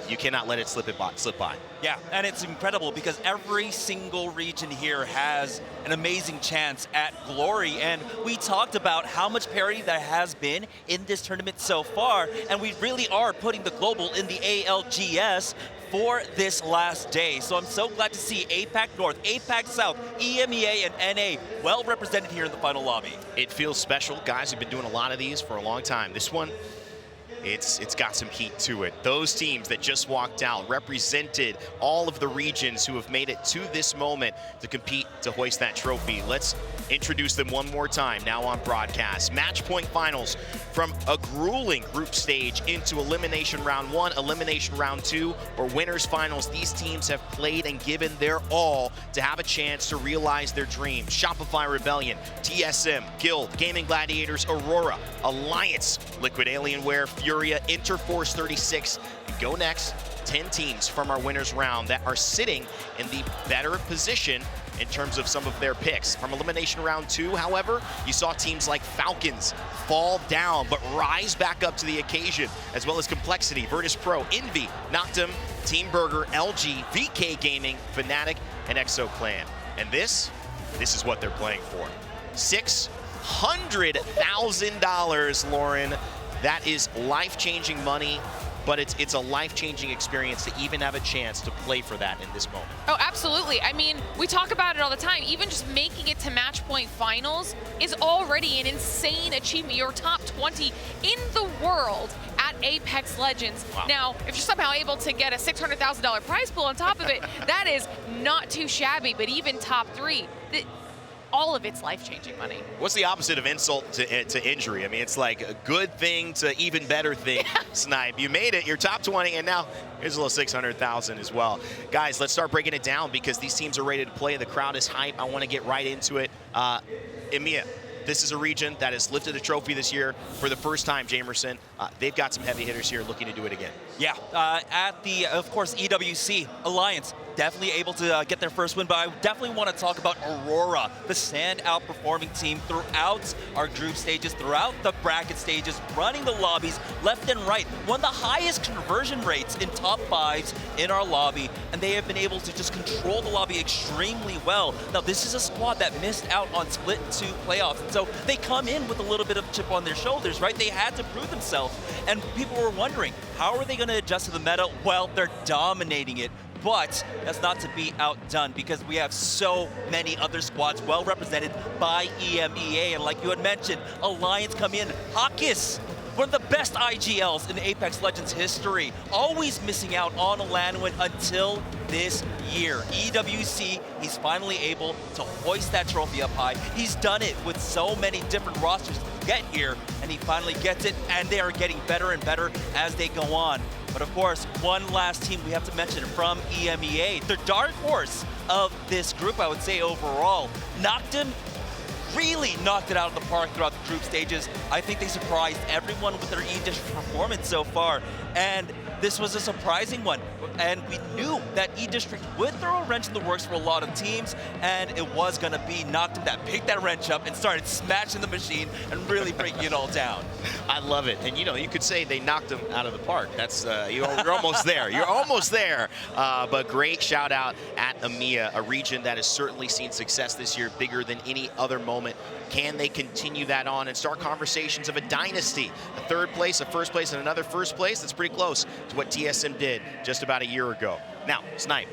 you cannot let it slip by. Yeah, and it's incredible because every single region here has an amazing chance at glory, and we talked about how much parity there has been in this tournament so far, and we really are putting the global in the ALGS for this last day. So I'm so glad to see APAC North, APAC South, EMEA, and NA well represented here in the final lobby. It feels special. Guys have been doing a lot of these for a long time. This one, it's got some heat to it. Those teams that just walked out represented all of the regions who have made it to this moment to compete to hoist that trophy. Let's introduce them one more time now on broadcast. Match point finals from a grueling group stage into elimination round 1, elimination round 2, or winners finals. These teams have played and given their all to have a chance to realize their dreams. Shopify Rebellion, TSM, Guild, Gaming Gladiators, Aurora, Alliance, Liquid Alienware, Furia, Interforce 36, and go next. 10 teams from our winners round that are sitting in the better position in terms of some of their picks. From elimination round 2, however, you saw teams like Falcons fall down but rise back up to the occasion, as well as Complexity, Virtus Pro, Envy, Noctum, Team Burger, LG, VK Gaming, Fnatic, and ExoClan. And this is what they're playing for. $600,000, Lauren. That is life-changing money, but it's a life-changing experience to even have a chance to play for that in this moment. Oh, absolutely. I mean, we talk about it all the time. Even just making it to match point finals is already an insane achievement. You're top 20 in the world at Apex Legends. Wow. Now, if you're somehow able to get a $600,000 prize pool on top of it, that is not too shabby, but even top 3, all of it's life-changing money. What's the opposite of insult to injury? I mean, it's like a good thing to even better thing, Snipe. You made it, you're top 20, and now here's a little 600,000 as well. Guys, let's start breaking it down because these teams are ready to play. The crowd is hype. I want to get right into it. EMEA, this is a region that has lifted a trophy this year for the first time, Jamerson. They've got some heavy hitters here looking to do it again. Yeah, at the, of course, EWC Alliance, definitely able to get their first win, but I definitely want to talk about Aurora, the standout performing team throughout our group stages, throughout the bracket stages, running the lobbies left and right. One of the highest conversion rates in top 5s in our lobby, and they have been able to just control the lobby extremely well. Now, this is a squad that missed out on Split 2 playoffs, and so they come in with a little bit of chip on their shoulders, right? They had to prove themselves, and people were wondering, how are they going to adjust to the meta? Well, they're dominating it. But that's not to be outdone because we have so many other squads well represented by EMEA. And like you had mentioned, Alliance come in. Hawkis, one of the best IGLs in Apex Legends history, always missing out on a LAN win until this year. EWC, he's finally able to hoist that trophy up high. He's done it with so many different rosters to get here, and he finally gets it, and they are getting better and better as they go on. But of course, one last team we have to mention from EMEA, the dark horse of this group, I would say overall. Noctum really knocked it out of the park throughout the group stages. I think they surprised everyone with their E-District performance so far. And this was a surprising one. And we knew that E-District would throw a wrench in the works for a lot of teams, and it was gonna be Noctum that picked that wrench up and started smashing the machine and really breaking it all down. I love it. And you know, you could say they knocked them out of the park. That's you're almost there. You're almost there. But great shout out at EMEA, a region that has certainly seen success this year, bigger than any other moment. Can they continue that on and start conversations of a dynasty? A third place, a first place, and another first place? That's pretty close to what TSM did just about a year ago. Now, Snipe,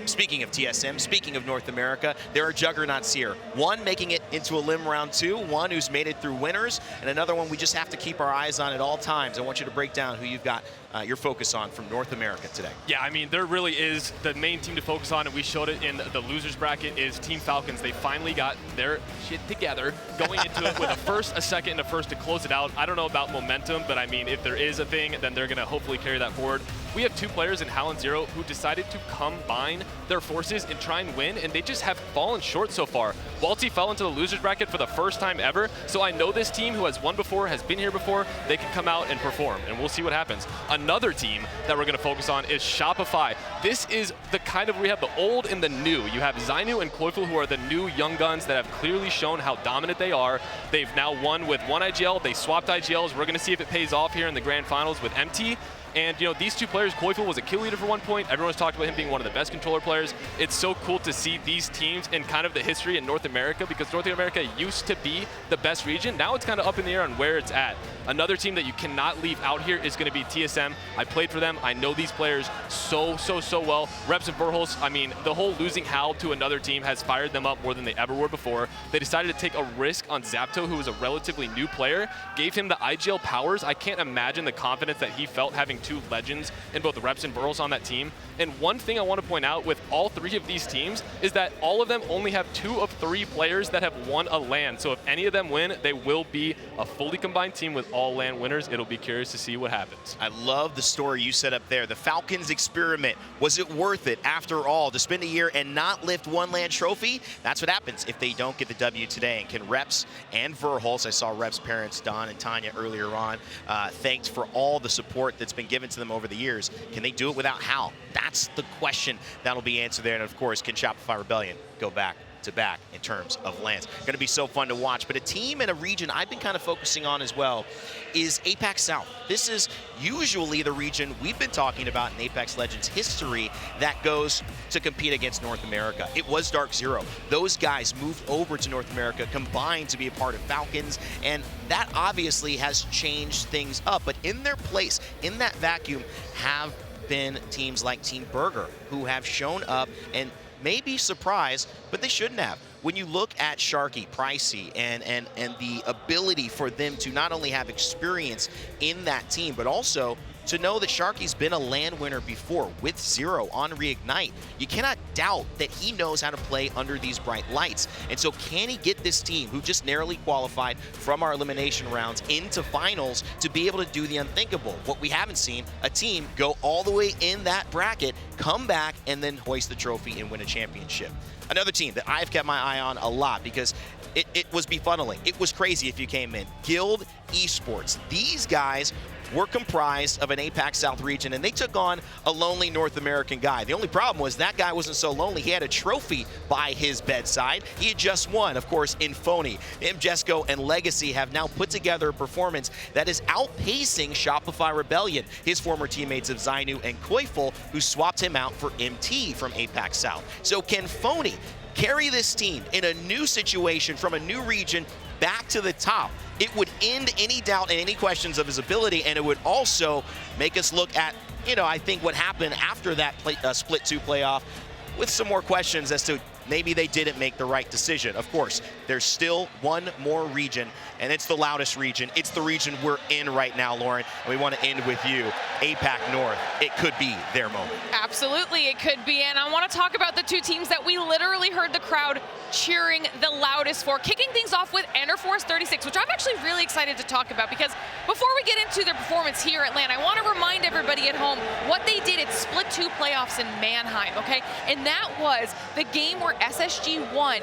speaking of TSM, speaking of North America, there are juggernauts here. One making it into a limb round 2, one who's made it through winners, and another one we just have to keep our eyes on at all times. I want you to break down who you've got your focus on from North America today. Yeah, I mean, there really is the main team to focus on, and we showed it in the losers bracket, is Team Falcons. They finally got their shit together, going into it with a first, a second, and a first to close it out. I don't know about momentum, but I mean, if there is a thing, then they're going to hopefully carry that forward. We have 2 players in Hal and Zero who decided to combine their forces and try and win, and they just have fallen short so far. Walty fell into the losers bracket for the first time ever, so I know this team who has won before, has been here before, they can come out and perform, and we'll see what happens. Another team that we're going to focus on is Shopify. This is the kind of, we have the old and the new. You have Zainu and Koifel, who are the new young guns that have clearly shown how dominant they are. They've now won with 1 IGL, they swapped IGLs. We're going to see if it pays off here in the grand finals with MT. And you know, these two players, Koifel was a kill leader for one point. Everyone's talked about him being one of the best controller players. It's so cool to see these teams in kind of the history in North America, because North America used to be the best region. Now it's kind of up in the air on where it's at. Another team that you cannot leave out here is going to be TSM. I played for them. I know these players so well. Reps and Verhulst, I mean, the whole losing Hal to another team has fired them up more than they ever were before. They decided to take a risk on Zapto, who was a relatively new player, gave him the IGL powers. I can't imagine the confidence that he felt having two legends in both Reps and Verhulst on that team. And one thing I want to point out with all three of these teams is that all of them only have 2 of 3 players that have won a LAN. So if any of them win, they will be a fully combined team with all LAN winners. It'll be curious to see what happens. I love the story you set up there. The Falcons experiment. Was it worth it after all to spend a year and not lift one LAN trophy? That's what happens if they don't get the W today. And can Reps and Verhulst, I saw Reps' parents, Don and Tanya, earlier on, thanked for all the support that's been given to them over the years. Can they do it without Hal? That's the question that'll be answered there. And of course, can Shopify Rebellion go back to back in terms of LANs? Going to be so fun to watch. But a team and a region I've been kind of focusing on as well is APAC South. This is usually the region we've been talking about in Apex Legends history that goes to compete against North America. It was Dark Zero. Those guys moved over to North America, combined to be a part of Falcons, and that obviously has changed things up. But in their place, in that vacuum, have been teams like Team Burger, who have shown up and maybe surprised, but they shouldn't have. When you look at Sharky, Pricey, and the ability for them to not only have experience in that team, but also to know that Sharky's been a LAN winner before with Z-o-o on Reignite, you cannot doubt that he knows how to play under these bright lights. And so can he get this team, who just narrowly qualified from our elimination rounds, into finals to be able to do the unthinkable? What we haven't seen, a team go all the way in that bracket, come back, and then hoist the trophy and win a championship. Another team that I've kept my eye on a lot because it was befunneling. It was crazy if you came in. Guild Esports. These guys were comprised of an APAC South region, and they took on a lonely North American guy. The only problem was that guy wasn't so lonely. He had a trophy by his bedside. He had just won, of course, in Phony. Jesco and Legacy have now put together a performance that is outpacing Shopify Rebellion, his former teammates of Zainu and Koifel, who swapped him out for MT from APAC South. So can Phony carry this team in a new situation from a new region back to the top? It would end any doubt and any questions of his ability, and it would also make us look at, I think what happened after that Split 2 playoff with some more questions as to maybe they didn't make the right decision. Of course, there's still one more region, and it's the loudest region. It's the region we're in right now, Lauren, and we want to end with you. APAC North, it could be their moment. Absolutely, it could be, and I want to talk about the two teams that we literally heard the crowd cheering the loudest for. Kicking things off with Enderforce 36, which I'm actually really excited to talk about, because before we get into their performance here at LAN, I want to remind everybody at home what they did at Split 2 playoffs in Mannheim, okay? And that was the game where SSG won.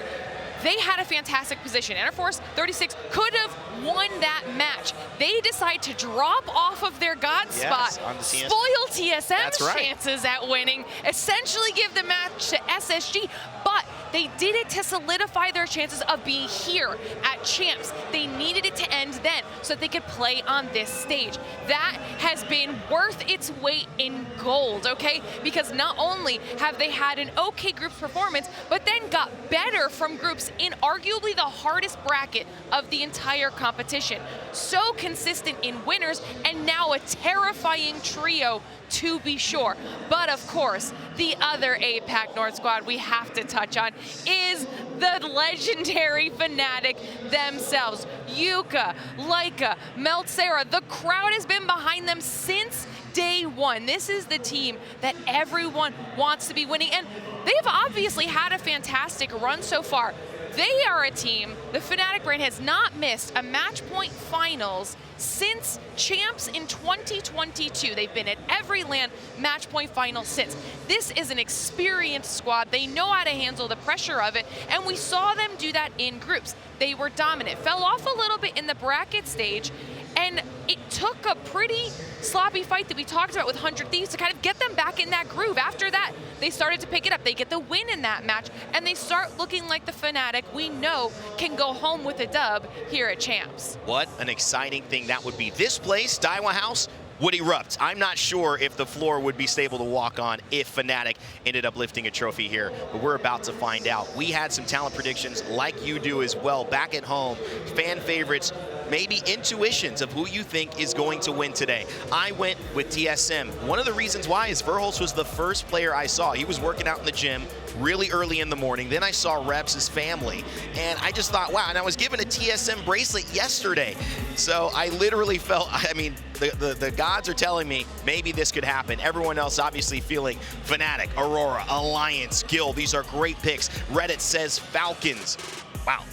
They had a fantastic position. Enderforce 36 could have won that match. They decide to drop off of their God spot, spoil TSM's chances at winning, essentially give the match to SSG, but they did it to solidify their chances of being here at Champs. They needed it to end then so that they could play on this stage. That has been worth its weight in gold, okay? Because not only have they had an okay group performance, but then got better from groups in arguably the hardest bracket of the entire competition. So consistent in winners, and now a terrifying trio to be sure. But of course, the other APAC North squad we have to touch on is the legendary Fnatic themselves. Yuka, Laika, Meltsera, the crowd has been behind them since day one. This is the team that everyone wants to be winning, and they've obviously had a fantastic run so far. They are a team, the Fnatic brand has not missed a match point finals since Champs in 2022. They've been at every LAN match point final since. This is an experienced squad. They know how to handle the pressure of it, and we saw them do that in groups. They were dominant. Fell off a little bit in the bracket stage, and it took a pretty sloppy fight that we talked about with 100 Thieves to kind of get them back in that groove. After that, they started to pick it up. They get the win in that match, and they start looking like the Fnatic we know can go home with a dub here at Champs. What an exciting thing that would be. This place, Daiwa House, would erupt. I'm not sure if the floor would be stable to walk on if Fnatic ended up lifting a trophy here, but we're about to find out. We had some talent predictions like you do as well back at home, fan favorites, maybe intuitions of who you think is going to win today. I went with TSM. One of the reasons why is Verholst was the first player I saw. He was working out in the gym really early in the morning. Then I saw Reps' family, and I just thought, wow, and I was given a TSM bracelet yesterday. So I literally felt, I mean, the gods are telling me maybe this could happen. Everyone else obviously feeling Fnatic, Aurora, Alliance, Guild. These are great picks. Reddit says Falcons. Wow.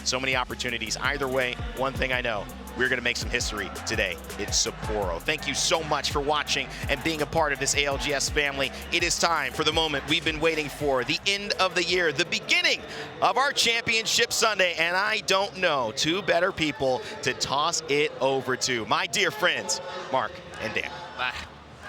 So many opportunities. Either way, one thing I know, we're going to make some history today. It's Sapporo. Thank you so much for watching and being a part of this ALGS family. It is time for the moment we've been waiting for, the end of the year, the beginning of our championship Sunday, and I don't know two better people to toss it over to. My dear friends, Mark and Dan.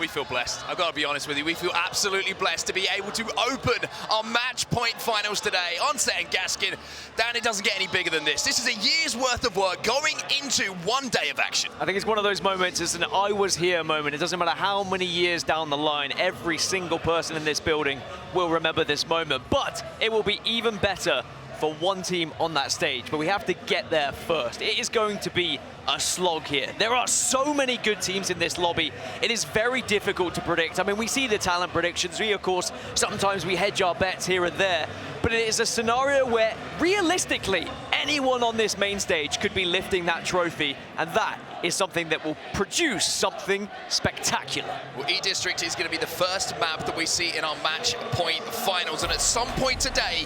We feel blessed. I've got to be honest with you. We feel absolutely blessed to be able to open our match point finals today on set in Gaskin. Dan, it doesn't get any bigger than this. This is a year's worth of work going into one day of action. I think it's one of those moments, it's an I was here moment. It doesn't matter how many years down the line, every single person in this building will remember this moment. But it will be even better for one team on that stage, but we have to get there first. It is going to be a slog here. There are so many good teams in this lobby. It is very difficult to predict. I mean, we see the talent predictions. Of course, sometimes we hedge our bets here and there, but it is a scenario where realistically, anyone on this main stage could be lifting that trophy, and that is something that will produce something spectacular. Well, E-District is going to be the first map that we see in our match point finals, and at some point today,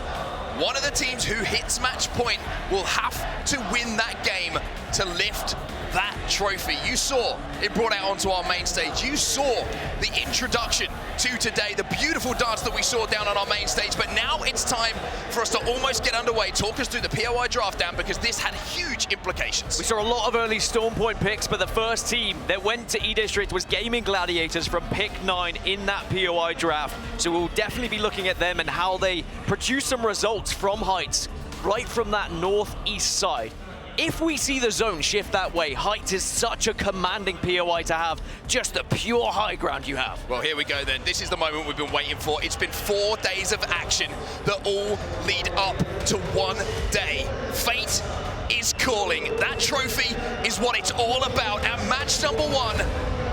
one of the teams who hits match point will have to win that game to lift that trophy. You saw it brought out onto our main stage. You saw the introduction to today, the beautiful dance that we saw down on our main stage, but now it's time for us to almost get underway. Talk us through the POI draft, Dan, because this had huge implications. We saw a lot of early Storm Point picks, but the first team that went to E-District was Gaming Gladiators from pick 9 in that POI draft. So we'll definitely be looking at them and how they produce some results from Heights, right from that northeast side. If we see the zone shift that way, Heights is such a commanding POI to have, just the pure high ground you have. Well, here we go then. This is the moment we've been waiting for. It's been 4 days of action that all lead up to one day. Fate is calling. That trophy is what it's all about. And match number 1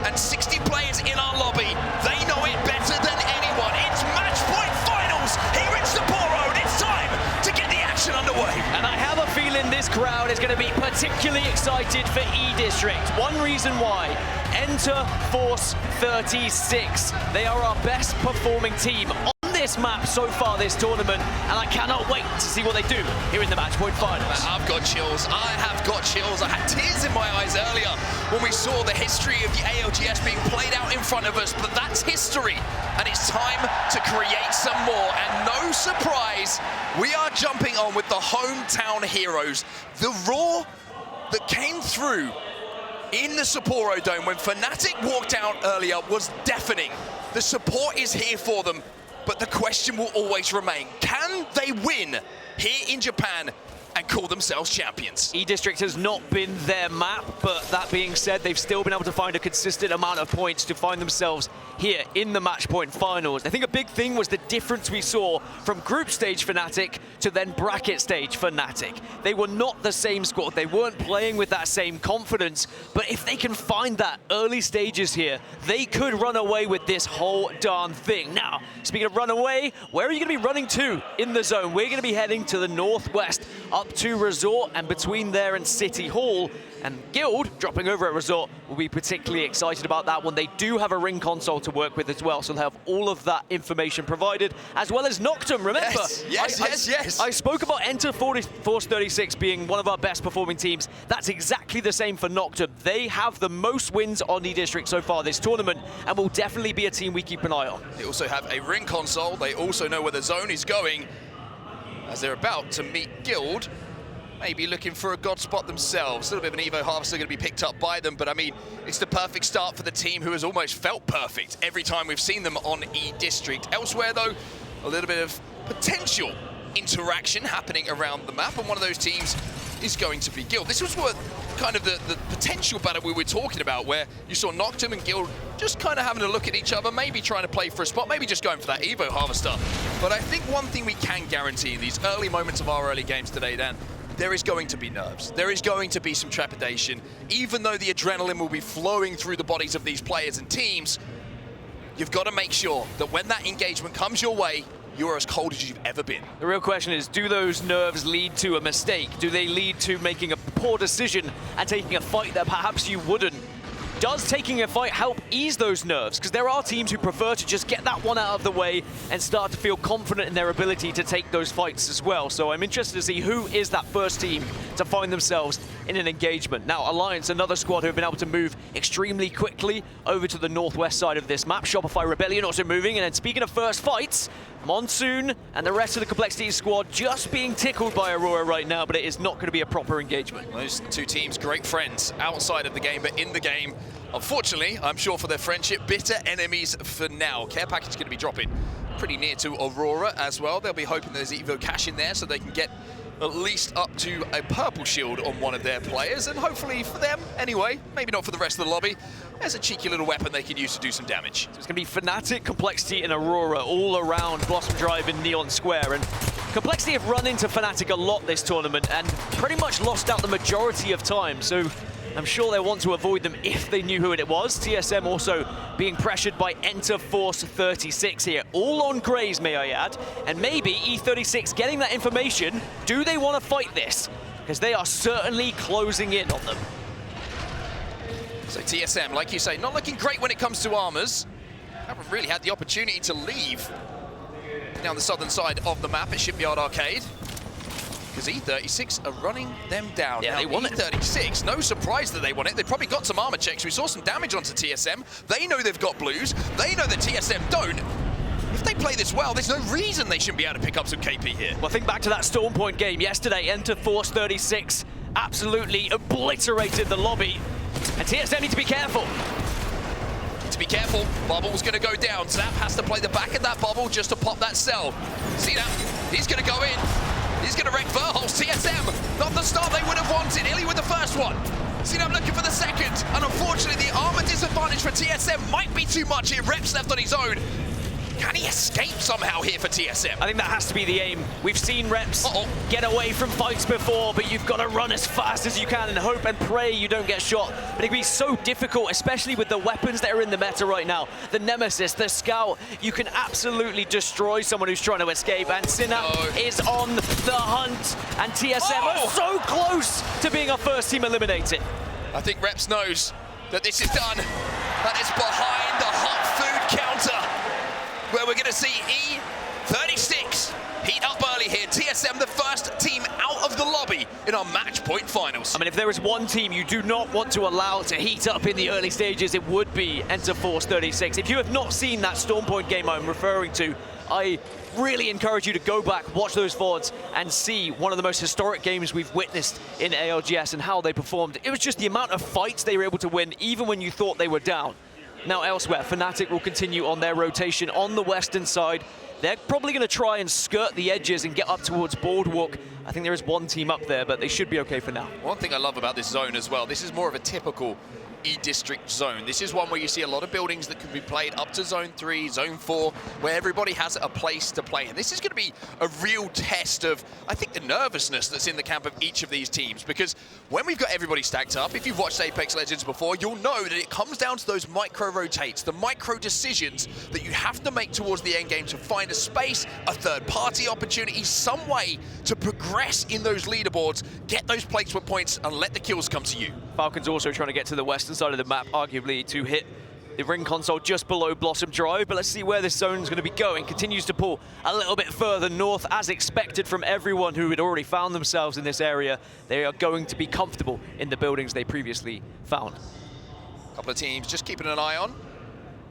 and 60 players in our lobby, they know it better than anyone. It's match point finals here in Sapporo, and it's time to get the action underway. And I have a feeling this crowd is going to be particularly excited for E-District. One reason why, enter Force 36. They are our best performing team on this map so far this tournament, and I cannot wait to see what they do here in the match point finals. I've got chills. I have got chills. I had tears in my eyes earlier when we saw the history of the ALGS being played out in front of us, but that's history, and it's time to create some more. And no surprise, we are jumping on with the hometown heroes. The roar that came through in the Sapporo Dome when Fnatic walked out earlier was deafening. The support is here for them, but the question will always remain, can they win here in Japan and call themselves champions? E-District has not been their map, but that being said, they've still been able to find a consistent amount of points to find themselves here in the match point finals. I think a big thing was the difference we saw from group stage Fnatic to then bracket stage Fnatic. They were not the same squad. They weren't playing with that same confidence, but if they can find that early stages here, they could run away with this whole darn thing. Now, speaking of run away, where are you going to be running to in the zone? We're going to be heading to the northwest, up to Resort, and between there and City Hall. And Guild, dropping over at Resort, will be particularly excited about that one. They do have a ring console to work with as well, so they'll have all of that information provided, as well as Noctum. Remember, yes. I spoke about Enter Force 36 being one of our best performing teams. That's exactly the same for Noctum. They have the most wins on E-District so far this tournament, and will definitely be a team we keep an eye on. They also have a ring console. They also know where the zone is going, as they're about to meet Guild. Maybe looking for a god spot themselves. A little bit of an Evo Harvester going to be picked up by them, but I mean, it's the perfect start for the team who has almost felt perfect every time we've seen them on E-District. Elsewhere though, a little bit of potential interaction happening around the map, and one of those teams is going to be Guild. This was what kind of the potential battle we were talking about, where you saw Noctum and Guild just kind of having a look at each other, maybe trying to play for a spot, maybe just going for that Evo Harvester. But I think one thing we can guarantee in these early moments of our early games today, Dan, there is going to be nerves. There is going to be some trepidation. Even though the adrenaline will be flowing through the bodies of these players and teams, you've got to make sure that when that engagement comes your way, you're as cold as you've ever been. The real question is, do those nerves lead to a mistake? Do they lead to making a poor decision and taking a fight that perhaps you wouldn't? Does taking a fight help ease those nerves? Because there are teams who prefer to just get that one out of the way and start to feel confident in their ability to take those fights as well. So I'm interested to see who is that first team to find themselves in an engagement. Now, Alliance, another squad who have been able to move extremely quickly over to the northwest side of this map. Shopify Rebellion also moving. And then speaking of first fights, Monsoon and the rest of the Complexity squad just being tickled by Aurora right now, but it is not going to be a proper engagement. Those two teams, great friends outside of the game, but in the game, unfortunately, I'm sure for their friendship, bitter enemies for now. Care package is going to be dropping pretty near to Aurora as well. They'll be hoping there's Evo cash in there so they can get at least up to a purple shield on one of their players, and hopefully for them, anyway, maybe not for the rest of the lobby, there's a cheeky little weapon they can use to do some damage. So it's going to be Fnatic, Complexity, and Aurora all around Blossom Drive in Neon Square. And Complexity have run into Fnatic a lot this tournament and pretty much lost out the majority of time. So I'm sure they'll want to avoid them if they knew who it was. TSM also being pressured by Enter Force 36 here. All on Grays, may I add. And maybe E36 getting that information. Do they want to fight this? Because they are certainly closing in on them. So TSM, like you say, not looking great when it comes to armors. Haven't really had the opportunity to leave down the southern side of the map at Shipyard Arcade, because E36 are running them down. Yeah, now, they want E36, no surprise that they want it. They've probably got some armor checks. We saw some damage onto TSM. They know they've got blues. They know that TSM don't. If they play this well, there's no reason they shouldn't be able to pick up some KP here. Well, think back to that Storm Point game yesterday. Enter Force 36 absolutely obliterated the lobby. And TSM need to be careful. To be careful, bubble's going to go down. Zap has to play the back of that bubble just to pop that cell. See that? He's going to go in. He's going to wreck Verholz. TSM, not the start they would have wanted. Illy with the first one. See now looking for the second. And unfortunately, the armor disadvantage for TSM might be too much here. Rep's left on his own. Can he escape somehow here for TSM? I think that has to be the aim. We've seen Reps get away from fights before, but you've got to run as fast as you can and hope and pray you don't get shot. But it can be so difficult, especially with the weapons that are in the meta right now. The Nemesis, the Scout, you can absolutely destroy someone who's trying to escape. And Synap is on the hunt. And TSM are so close to being our first team eliminated. I think Reps knows that this is done. That is behind the hot food counter, where we're going to see E36 heat up early here. TSM, the first team out of the lobby in our match point finals. I mean, if there is one team you do not want to allow to heat up in the early stages, it would be Enter Force 36. If you have not seen that Storm Point game I'm referring to, I really encourage you to go back, watch those VODs, and see one of the most historic games we've witnessed in ALGS and how they performed. It was just the amount of fights they were able to win, even when you thought they were down. Now elsewhere, Fnatic will continue on their rotation on the western side. They're probably going to try and skirt the edges and get up towards Boardwalk. I think there is one team up there, but they should be okay for now. One thing I love about this zone as well, this is more of a typical E-District zone. This is one where you see a lot of buildings that can be played up to Zone 3, Zone 4, where everybody has a place to play. And this is going to be a real test of, I think, the nervousness that's in the camp of each of these teams. Because when we've got everybody stacked up, if you've watched Apex Legends before, you'll know that it comes down to those micro rotates, the micro decisions that you have to make towards the end game to find a space, a third-party opportunity, some way to progress in those leaderboards, get those placement points, and let the kills come to you. Falcons also trying to get to the western side of the map, arguably to hit the ring console just below Blossom Drive, but let's see where this zone is going to be going. Continues to pull a little bit further north, as expected from everyone who had already found themselves in this area. They are going to be comfortable in the buildings they previously found. A couple of teams just keeping an eye on.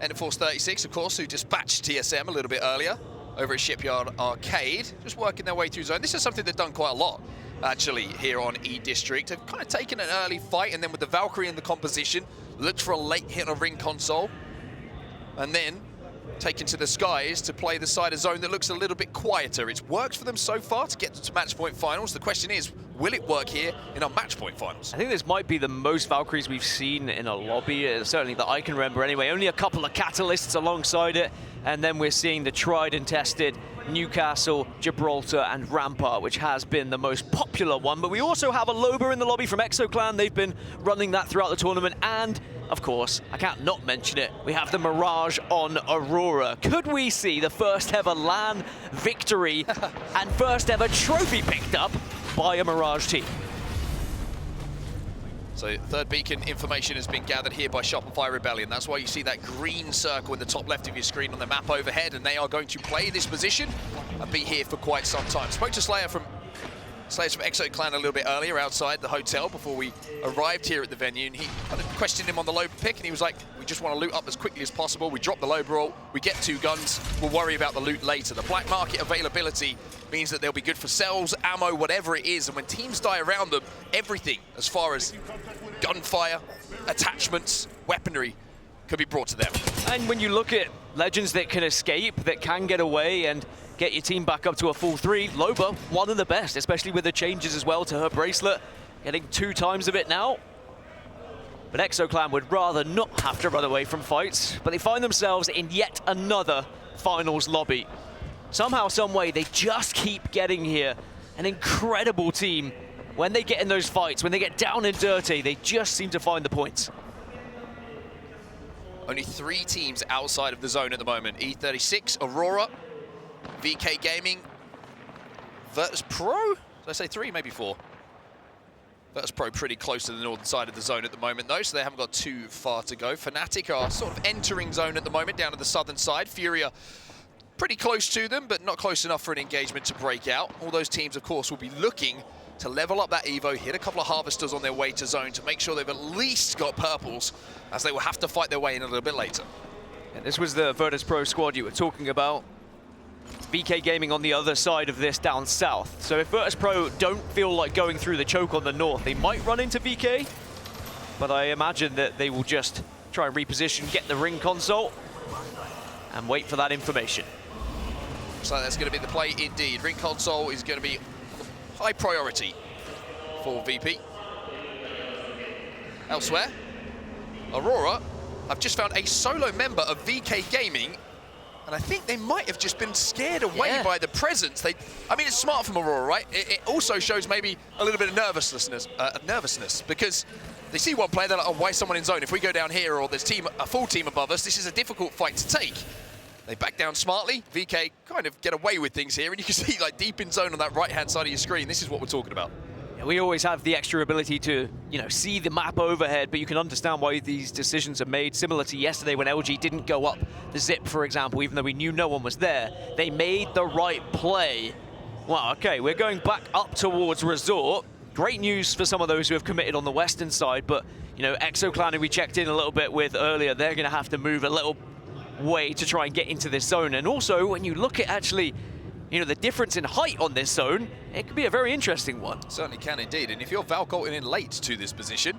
Enter Force 36, of course, who dispatched TSM a little bit earlier over at Shipyard Arcade, just working their way through zone. This is something they've done quite a lot, actually, here on E-District. They've kind of taken an early fight, and then with the Valkyrie in the composition, looked for a late hit on ring console, and then taken to the skies to play the side of zone that looks a little bit quieter. It's worked for them so far to get to match point finals. The question is, will it work here in our match point finals? I think this might be the most Valkyries we've seen in a lobby, certainly that I can remember anyway. Only a couple of Catalysts alongside it, and then we're seeing the tried and tested Newcastle, Gibraltar, and Rampart, which has been the most popular one. But we also have a Loba in the lobby from ExoClan. They've been running that throughout the tournament, and of course, I can't not mention it, we have the Mirage on Aurora. Could we see the first ever LAN victory and first ever trophy picked up by a Mirage team? So third beacon information has been gathered here by Shopify Rebellion. That's why you see that green circle in the top left of your screen on the map overhead, and they are going to play this position and be here for quite some time. Spoke to Slayer's from ExoClan a little bit earlier outside the hotel before we arrived here at the venue, and he kind of questioned him on the low pick, and he was like, we just want to loot up as quickly as possible. We drop the low brawl, we get 2 guns, we'll worry about the loot later. The black market availability means that they'll be good for cells, ammo, whatever it is, and when teams die around them, everything as far as gunfire, attachments, weaponry could be brought to them. And when you look at Legends that can escape, that can get away and get your team back up to a full 3, Loba, one of the best, especially with the changes as well to her bracelet, getting 2 times of it now. But ExoClan would rather not have to run away from fights, but they find themselves in yet another finals lobby. Somehow, some way, they just keep getting here. An incredible team. When they get in those fights, when they get down and dirty, they just seem to find the points. Only 3 teams outside of the zone at the moment. E36, Aurora, VK Gaming, Virtus Pro? Did I say 3? Maybe 4. Virtus Pro pretty close to the northern side of the zone at the moment though, so they haven't got too far to go. Fnatic are sort of entering zone at the moment, down to the southern side. Furia pretty close to them, but not close enough for an engagement to break out. All those teams, of course, will be looking to level up that Evo, hit a couple of Harvesters on their way to zone to make sure they've at least got purples, as they will have to fight their way in a little bit later. And this was the Virtus Pro squad you were talking about. VK Gaming on the other side of this down south. So if Virtus Pro don't feel like going through the choke on the north, they might run into VK, but I imagine that they will just try and reposition, get the ring console, and wait for that information. So that's going to be the play indeed. Ring console is going to be high priority for VP. Elsewhere, Aurora have just found a solo member of VK Gaming, and I think they might have just been scared away by the presence. I mean, it's smart from Aurora, right? It also shows maybe a little bit of nervousness, because they see one player, they're like, oh, why is someone in zone? If we go down here or there's a full team above us, this is a difficult fight to take. They back down smartly. VK kind of get away with things here, and you can see like deep in zone on that right-hand side of your screen. This is what we're talking about. Yeah, we always have the extra ability to, see the map overhead, but you can understand why these decisions are made. Similar to yesterday when LG didn't go up the zip, for example, even though we knew no one was there. They made the right play. Wow, okay, we're going back up towards Resort. Great news for some of those who have committed on the western side, but, ExoClan, who we checked in a little bit with earlier, they're going to have to move a little way to try and get into this zone. And also, when you look at actually, the difference in height on this zone, it could be a very interesting one. Certainly can indeed. And if you're Valkolting in late to this position,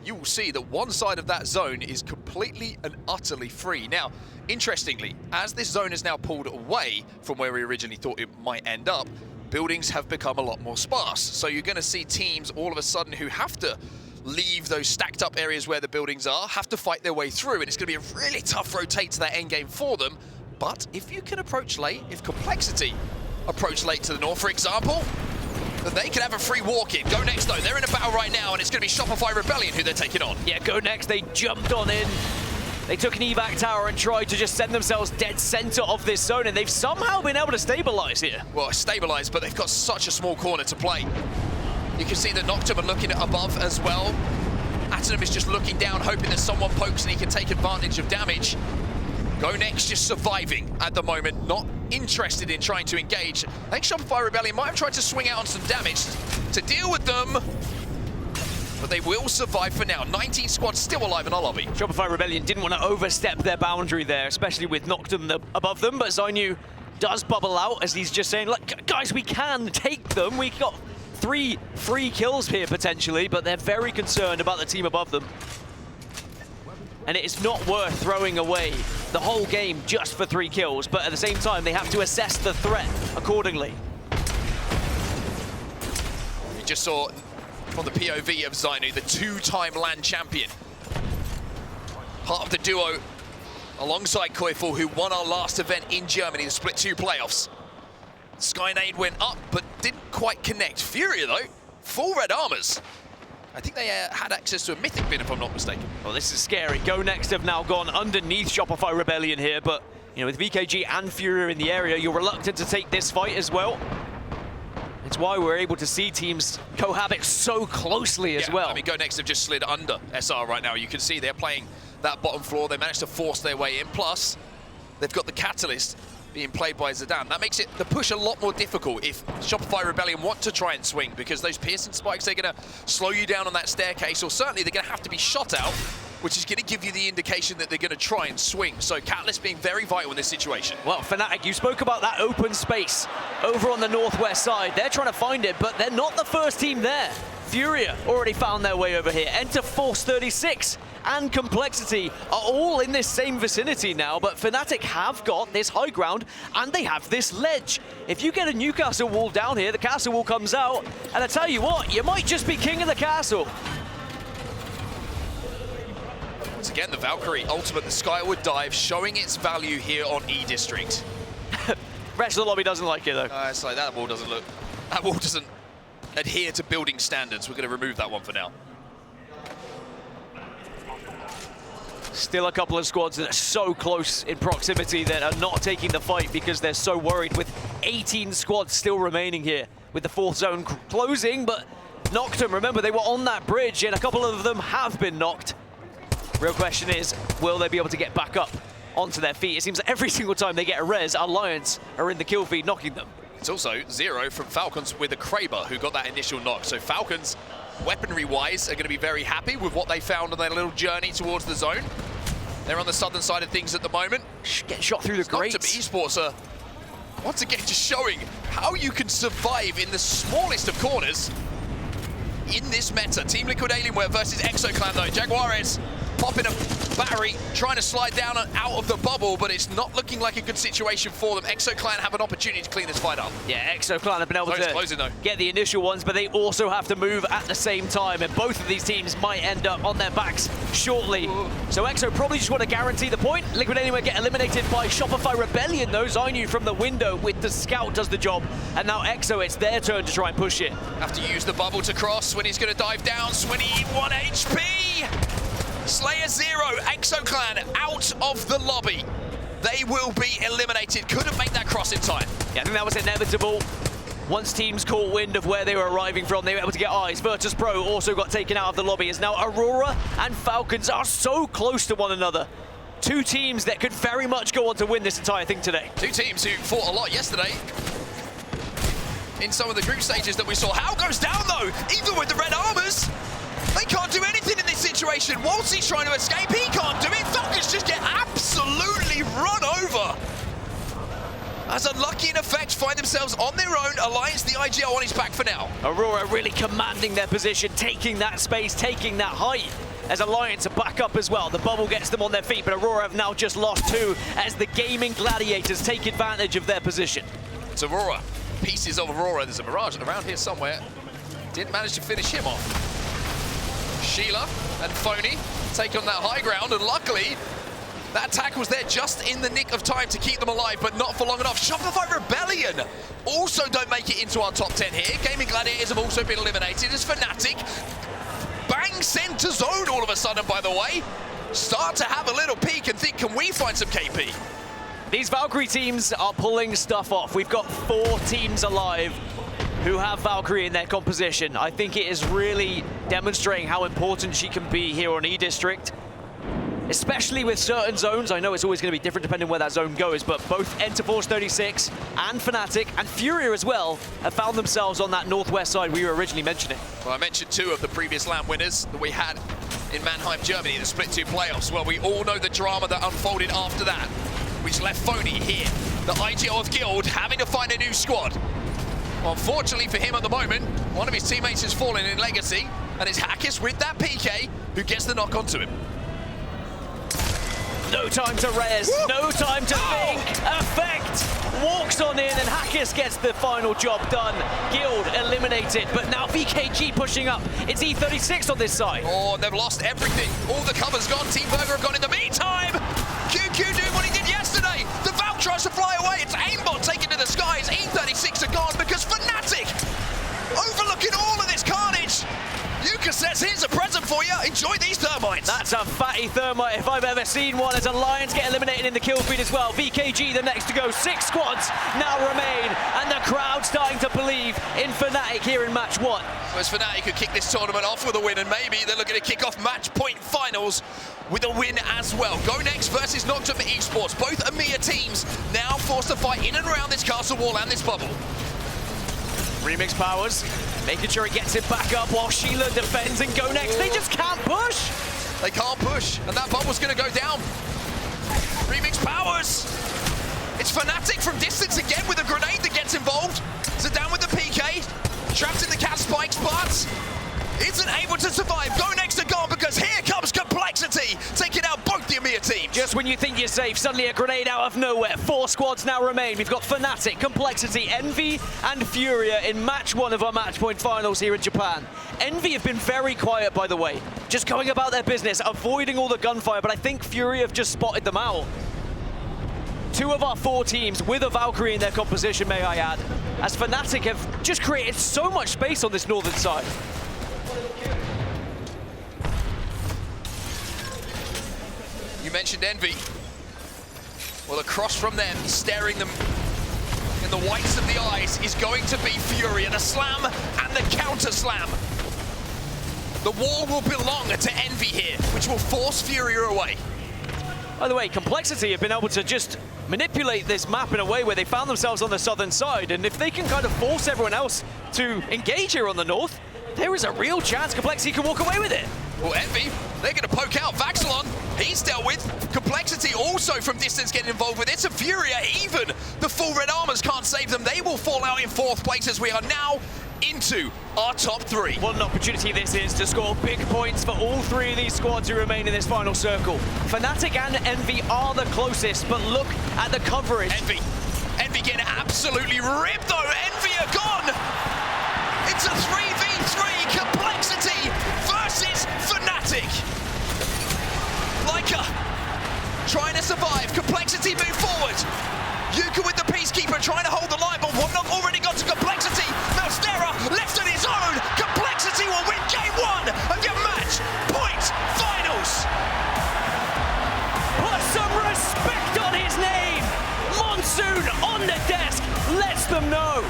you will see that one side of that zone is completely and utterly free. Now, interestingly, as this zone is now pulled away from where we originally thought it might end up, buildings have become a lot more sparse. So you're going to see teams all of a sudden who have to leave those stacked up areas where the buildings are, have to fight their way through, and it's going to be a really tough rotate to that end game for them. But if you can approach late, if Complexity approach late to the north, for example, then they can have a free walk in. Go Next, though, they're in a battle right now, and it's going to be Shopify Rebellion who they're taking on. Yeah, Go Next, they jumped on in. They took an evac tower and tried to just send themselves dead center of this zone, and they've somehow been able to stabilize here. Well, stabilize, but they've got such a small corner to play. You can see that Noctum are looking above as well. Atom is just looking down, hoping that someone pokes and he can take advantage of damage. Go Next just surviving at the moment, not interested in trying to engage. I think Shopify Rebellion might have tried to swing out on some damage to deal with them, but they will survive for now. 19 squads still alive in our lobby. Shopify Rebellion didn't want to overstep their boundary there, especially with Noctum above them, but Zainu does bubble out as he's just saying, look, guys, we can take them. We got 3 free kills here potentially, but they're very concerned about the team above them. And it is not worth throwing away the whole game just for 3 kills, but at the same time, they have to assess the threat accordingly. We just saw from the POV of z-o-o-m, the 2-time LAN champion. Part of the duo alongside Koiful, who won our last event in Germany, the Split 2 playoffs. Skynade went up, but didn't quite connect. Furia, though, full red armors. I think they had access to a Mythic bin, if I'm not mistaken. Well, this is scary. Go Next have now gone underneath Shopify Rebellion here, but you know, with VKG and Furia in the area, you're reluctant to take this fight as well. It's why we're able to see teams cohabit so closely as well. I mean, Go Next have just slid under SR right now. You can see they're playing that bottom floor. They managed to force their way in. Plus, they've got the Catalyst being played by z-o-o-m. That makes it the push a lot more difficult if Shopify Rebellion want to try and swing, because those Pearson spikes, they're going to slow you down on that staircase, or certainly they're going to have to be shot out, which is going to give you the indication that they're going to try and swing. So Catalyst being very vital in this situation. Well, Fnatic, you spoke about that open space over on the northwest side. They're trying to find it, but they're not the first team there. Furia already found their way over here. Enter Force 36 and Complexity are all in this same vicinity now, but Fnatic have got this high ground and they have this ledge. If you get a Newcastle wall down here, the castle wall comes out, and I tell you what, you might just be king of the castle. Once again, the Valkyrie ultimate, the Skyward Dive, showing its value here on E District. Rest of the lobby doesn't like it though. It's like that wall doesn't adhere to building standards. We're going to remove that one for now. Still a couple of squads that are so close in proximity that are not taking the fight because they're so worried, with 18 squads still remaining here, with the 4th zone closing, but knocked them. Remember, they were on that bridge and a couple of them have been knocked. Real question is, will they be able to get back up onto their feet? It seems that every single time they get a res, Alliance are in the kill feed knocking them. It's also Zero from Falcons with a Kraber who got that initial knock. So Falcons, weaponry-wise, are going to be very happy with what they found on their little journey towards the zone. They're on the southern side of things at the moment. Get shot through the grates. Esports are, once again, just showing how you can survive in the smallest of corners in this meta. Team Liquid Alienware versus ExoClan, though. Jaguares popping a battery, trying to slide down and out of the bubble, but it's not looking like a good situation for them. ExoClan have an opportunity to clean this fight up. Yeah, ExoClan have been able to get the initial ones, but they also have to move at the same time, and both of these teams might end up on their backs shortly. So Exo probably just want to guarantee the point. Liquid Alienware get eliminated by Shopify Rebellion, though. z-o-o-m from the window with the scout does the job, and now Exo, it's their turn to try and push it. Have to use the bubble to cross when he's going to dive down. Swinny, 1 HP! Slayer 0, ExoClan out of the lobby. They will be eliminated. Couldn't make that cross in time. Yeah, I think that was inevitable. Once teams caught wind of where they were arriving from, they were able to get eyes. Virtus Pro also got taken out of the lobby, as now Aurora and Falcons are so close to one another. 2 teams that could very much go on to win this entire thing today. 2 teams who fought a lot yesterday in some of the group stages that we saw. How goes down, though, even with the red armors. They can't do anything in this situation. Wolsey's trying to escape. He can't do it. Falcons just get absolutely run over. As Unlucky in effect find themselves on their own. Alliance, the IGL on his back for now. Aurora really commanding their position, taking that space, taking that height. As Alliance are back up as well. The bubble gets them on their feet, but Aurora have now just lost 2 as the Gaming Gladiators take advantage of their position. It's Aurora. Pieces of Aurora. There's a Mirage around here somewhere. Didn't manage to finish him off. Sheila and Phony take on that high ground, and luckily that attack was there just in the nick of time to keep them alive, but not for long enough. Shopify Rebellion also don't make it into our top 10 here. Gaming Gladiators have also been eliminated as Fnatic. Bang center zone all of a sudden, by the way. Start to have a little peek and think, can we find some KP? These Valkyrie teams are pulling stuff off. We've got 4 teams alive who have Valkyrie in their composition. I think it is really demonstrating how important she can be here on E District, especially with certain zones. I know it's always going to be different depending where that zone goes, but both Enter Force 36 and Fnatic and Furia as well have found themselves on that northwest side we were originally mentioning. Well, I mentioned 2 of the previous LAN winners that we had in Mannheim, Germany, in the Split 2 playoffs. Well, we all know the drama that unfolded after that, which left Phony here, the IGL of Guild, having to find a new squad. Unfortunately for him at the moment, one of his teammates has fallen in Legacy, and it's Hackis with that PK who gets the knock onto him. No time to res, no time to think. Effect walks on in and Hackis gets the final job done. Guild eliminated, but now VKG pushing up. It's E36 on this side. Oh, they've lost everything. All the cover's gone. Team Burger have gone in the meantime. QQ doing what he did yesterday. The Valk tries to fly away. It's aimbot taken to the skies. E36 are gone because Fnatic, overlooking all of this carnage, Yuka says, here's a present for you. Enjoy these thermites. That's a fatty thermite if I've ever seen one, as Alliance get eliminated in the kill feed as well. VKG the next to go. 6 squads now remain, and the crowd starting to believe in Fnatic here in match 1. Whereas Fnatic could kick this tournament off with a win, and maybe they're looking to kick off match point finals with a win as well. Go Next versus Noctum Esports. Both EMEA teams now forced to fight in and around this castle wall and this bubble. Remix Powers making sure he gets it back up while Sheila defends and Go Next. They just can't push. They can't push, and that bubble's going to go down. Remix Powers. It's Fnatic from distance again with a grenade that gets involved. So down with the PK, trapped in the cat spikes, but isn't able to survive. Go Next are gone because here comes Complexity, taking out both the EMEA teams. Just when you think you're safe, suddenly a grenade out of nowhere. 4 squads now remain. We've got Fnatic, Complexity, Envy, and Furia in match 1 of our match point finals here in Japan. Envy have been very quiet, by the way, just going about their business, avoiding all the gunfire, but I think Furia have just spotted them out. 2 of our 4 teams with a Valkyrie in their composition, may I add, as Fnatic have just created so much space on this northern side. You mentioned Envy. Well, across from them, staring them in the whites of the eyes, is going to be Furia. The slam and the counter slam. The wall will belong to Envy here, which will force Furia away. By the way, Complexity have been able to just manipulate this map in a way where they found themselves on the southern side, and if they can kind of force everyone else to engage here on the north, there is a real chance Complexity can walk away with it. Well, Envy, they're going to poke out Vaxelon. He's dealt with. Complexity also from distance getting involved with it. And Furia, even the full red armors can't save them. They will fall out in 4th place as we are now into our top 3. What an opportunity this is to score big points for all 3 of these squads who remain in this final circle. Fnatic and Envy are the closest, but look at the coverage. Envy getting absolutely ripped though. Envy are gone. It's a 3v3, Complexity versus Fnatic. Leica trying to survive. Complexity move forward. Yuka with the Peacekeeper trying to hold the line, but one knock already got to Complexity. Now Stera left on his own. Complexity will win game 1 of your match point finals. Put some respect on his name. Monsoon on the desk lets them know.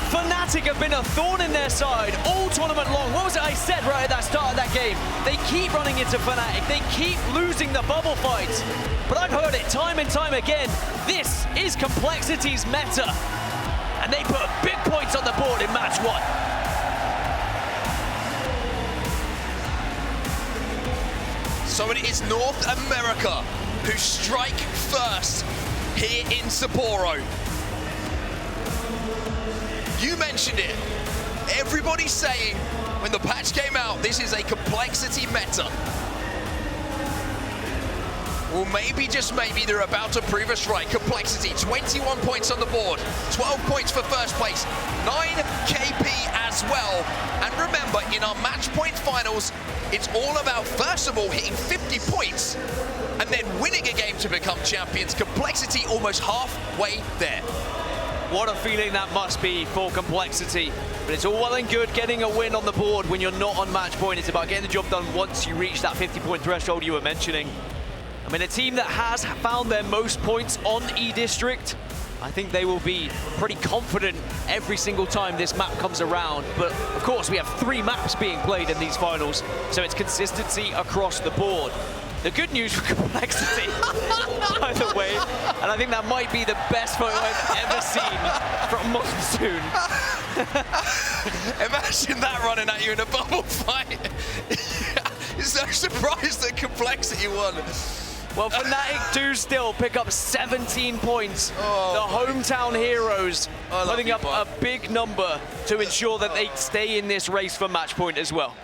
Fnatic have been a thorn in their side all tournament long. What was it I said right at that start of that game? They keep running into Fnatic. They keep losing the bubble fights. But I've heard it time and time again. This is Complexity's meta. And they put big points on the board in match 1. So it is North America who strike first here in Sapporo. You mentioned it. Everybody's saying when the patch came out, this is a Complexity meta. Well, maybe, just maybe, they're about to prove us right. Complexity, 21 points on the board, 12 points for first place, 9 KP as well. And remember, in our match point finals, it's all about, first of all, hitting 50 points and then winning a game to become champions. Complexity almost halfway there. What a feeling that must be for Complexity. But it's all well and good getting a win on the board when you're not on match point. It's about getting the job done once you reach that 50-point threshold you were mentioning. I mean, a team that has found their most points on E-District, I think they will be pretty confident every single time this map comes around. But of course, we have 3 maps being played in these finals, so it's consistency across the board. The good news for Complexity, by the way, and I think that might be the best photo I've ever seen from Monsoon. Imagine that running at you in a bubble fight. So surprised that Complexity won. Well, Fnatic do still pick up 17 points. The hometown heroes putting up a big number to ensure that they stay in this race for match point as well.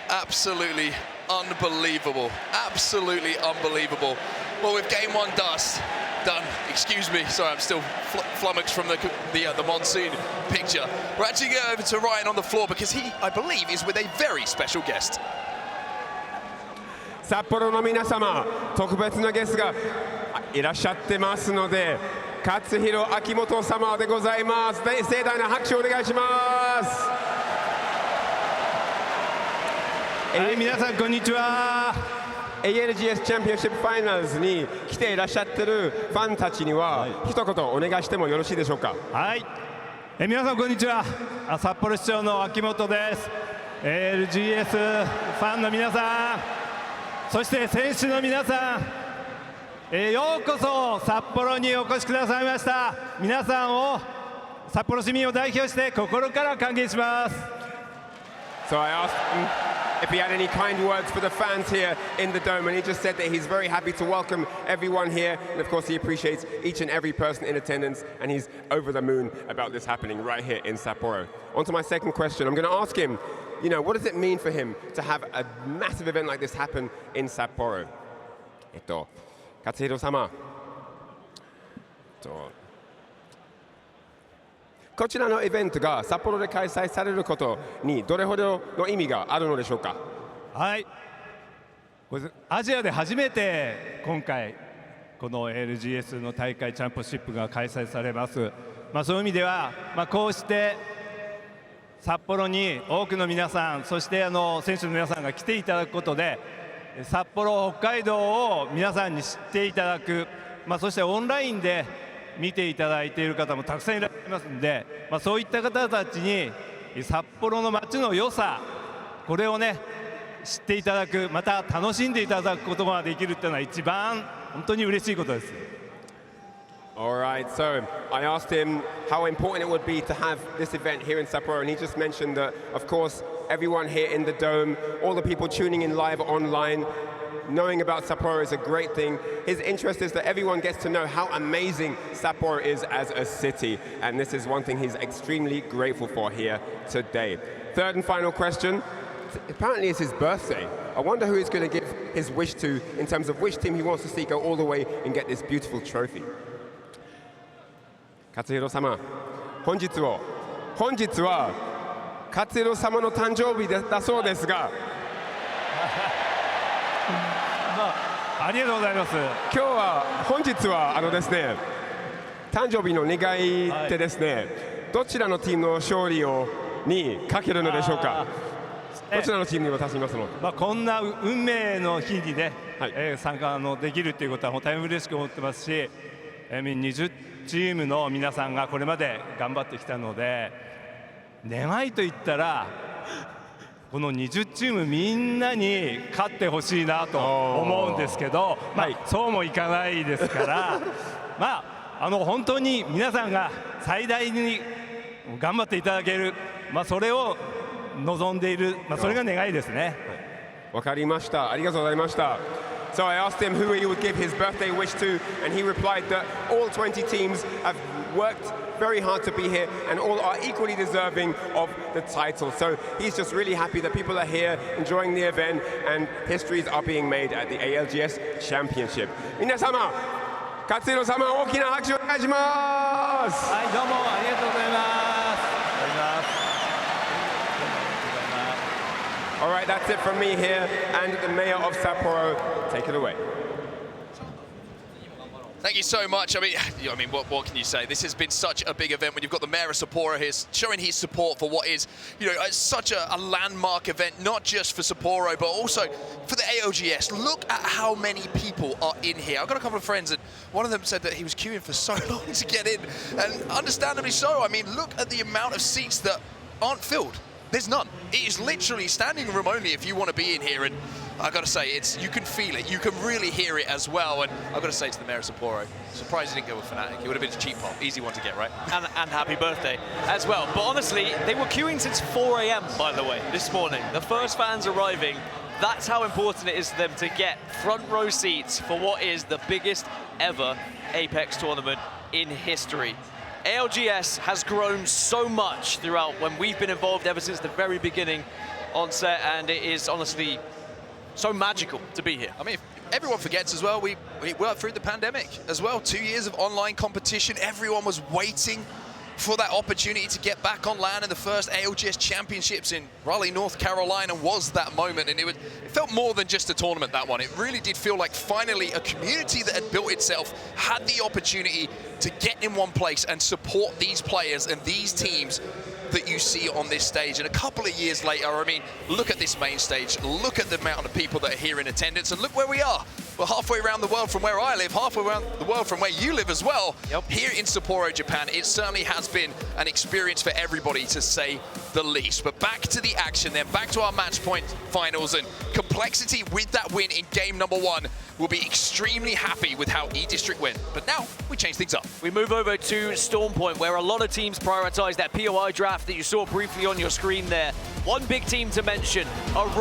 Absolutely Unbelievable. Absolutely unbelievable. Well, with game one done. Excuse me, sorry, I'm still flummoxed from the monsoon picture. We're actually going over to Ryan on the floor because he, I believe, is with a very special guest. 札幌の皆様、特別なゲストがいらっしゃってますので、勝弘秋元様でございます。盛大な拍手をお願いします。はい、皆さんこんにちは。ALGS チャンピオンシップファイナルズに来ていらっしゃってるファンたちには、一言お願いしてもよろしいでしょうか。はい、皆さんこんにちは。札幌市長の秋元です。ALGS ファンの皆さん、そして選手の皆さん、ようこそ札幌にお越しくださいました。皆さんを札幌市民を代表して心から歓迎します。So I asked him if he had any kind words for the fans here in the dome, and he just said that he's very happy to welcome everyone here, and of course he appreciates each and every person in attendance, and he's over the moon about this happening right here in Sapporo. On to my second question. I'm going to ask him, you know, what does it mean for him to have a massive event like this happen in Sapporo? 勝弘様、こちらのイベントが札幌で開催されることにどれほどの意味があるのでしょうか。はい、アジアで初めて今回この ALGS の大会チャンピオンシップが開催されます。そういう意味では、こうして札幌に多くの皆さん、そして選手の皆さんが来ていただくことで、札幌、北海道を皆さんに知っていただく、そしてオンラインで見ていただいている方もたくさんいらっしゃいますので、そういった方たちに札幌の街の良さ、これをね知っていただく、また楽しんでいただくことができるっていうのは一番本当に嬉しいことです。Alright, so I asked him how important it would be to have this event here in Sapporo, and he just mentioned that, of course, everyone here in the dome, all the people tuning in live online, knowing about Sapporo is a great thing. His interest is that everyone gets to know how amazing Sapporo is as a city, and this is one thing he's extremely grateful for here today. Third and final question. Apparently it's his birthday. I wonder who he's going to give his wish to in terms of which team he wants to see go all the way and get this beautiful trophy. 勝弘様、本日は勝弘様の誕生日だそうですが、ありがとうございます。本日はですね、誕生日の願いってですね、どちらのチームの勝利にかけるのでしょうか。どちらのチームに渡しますの。こんな運命の日にね、参加できるということはもう大変嬉しく思ってますし、20チームの皆さんがこれまで頑張ってきたので、願いといったらこの20チームみんなに勝ってほしいなと思うんですけど、そうもいかないですから本当に皆さんが最大に頑張っていただける、それを望んでいる、それが願いですね。わかりました。ありがとうございました。So I asked him who he would give his birthday wish to, and he replied that all 20 teams have worked very hard to be here and all are equally deserving of the title. So he's just really happy that people are here enjoying the event and histories are being made at the ALGS Championship. 皆様、勝弘様、大きな拍手をお願いします。はい、どうもありがとうございます。All right, that's it from me here, and the mayor of Sapporo, take it away. Thank you so much. I mean, what can you say? This has been such a big event when you've got the mayor of Sapporo here showing his support for what is, such a landmark event, not just for Sapporo, but also for the ALGS. Look at how many people are in here. I've got a couple of friends, and one of them said that he was queuing for so long to get in, and understandably so. I mean, look at the amount of seats that aren't filled. There's none. It is literally standing room only if you want to be in here, and I've got to say, you can feel it. You can really hear it as well, and I've got to say to the mayor of Sapporo, surprised he didn't go with Fnatic. It would have been a cheap pop, easy one to get, right? And happy birthday as well. But honestly, they were queuing since 4 a.m, by the way, this morning. The first fans arriving, that's how important it is to them to get front row seats for what is the biggest ever Apex tournament in history. ALGS has grown so much throughout when we've been involved ever since the very beginning on set, and it is honestly so magical to be here. I mean, everyone forgets as well, we worked through the pandemic as well. 2 years of online competition. Everyone was waiting for that opportunity to get back on land, and the first ALGS Championships in Raleigh, North Carolina was that moment. And it felt more than just a tournament, that one. It really did feel like finally a community that had built itself had the opportunity to get in one place and support these players and these teams that you see on this stage. And a couple of years later, I mean, look at this main stage, look at the amount of people that are here in attendance, and look where we are. We're halfway around the world from where I live, halfway around the world from where you live as well. Yep. Here in Sapporo, Japan, it certainly has been an experience for everybody, to say the least. But back to the action then, back to our match point finals, and Complexity with that win in game number 1 will be extremely happy with how E-District went. But now we change things up. We move over to Storm Point, where a lot of teams prioritize that POI draft that you saw briefly on your screen there. One big team to mention, Aurora.